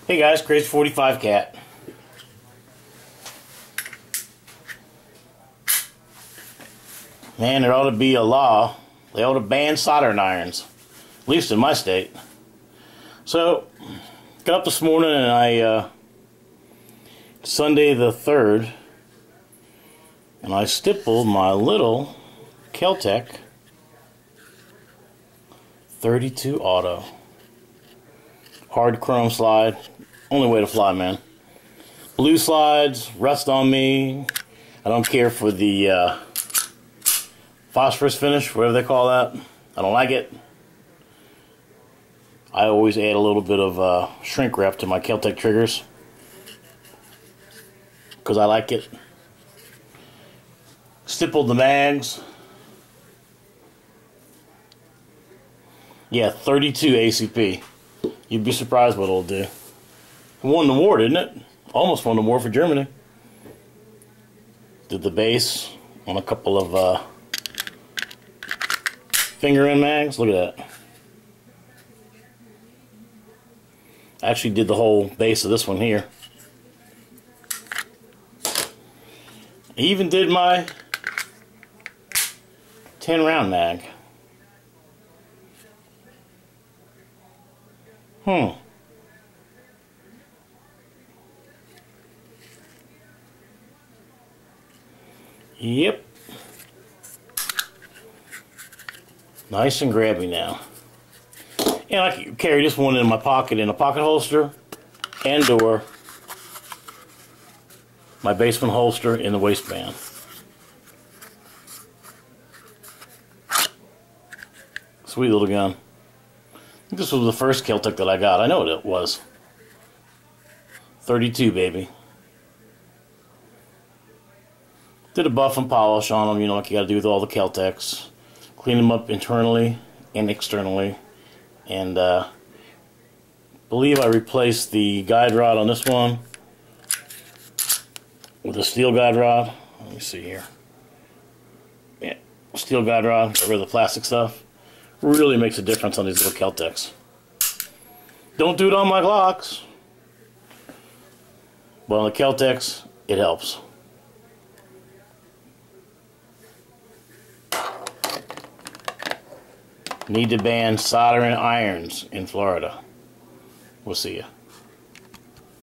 Hey guys, Crazy 45 Cat. Man, there ought to be a law. They ought to ban soldering irons, at least in my state. So, got up this morning and I, Sunday the 3rd, and I stippled my little Keltec 32 auto. Hard chrome slide. Only way to fly, man. Blue slides, rust on me. I don't care for the phosphorus finish, whatever they call that. I don't like it. I always add a little bit of shrink wrap to my Keltec triggers because I like it. Stippled the mags. Yeah, 32 ACP. You'd be surprised what it'll do. Won the war, didn't it? Almost won the war for Germany. Did the base on a couple of finger end mags. Look at that. I actually did the whole base of this one here. I even did my 10 round mag. Yep. Nice and grabby now. And I can carry this one in my pocket, in a pocket holster, and or my basement holster in the waistband. Sweet little gun. I think this was the first Keltec that I got. I know what it was. 32, baby. Did a buff and polish on them, you know, like you gotta do with all the Keltecs. Clean them up internally and externally. And believe I replaced the guide rod on this one with a steel guide rod. Let me see here. Yeah, steel guide rod, get rid of the plastic stuff. Really makes a difference on these little Keltecs. Don't do it on my Glocks. But on the Keltecs, it helps. Need to ban soldering irons in Florida. We'll see ya.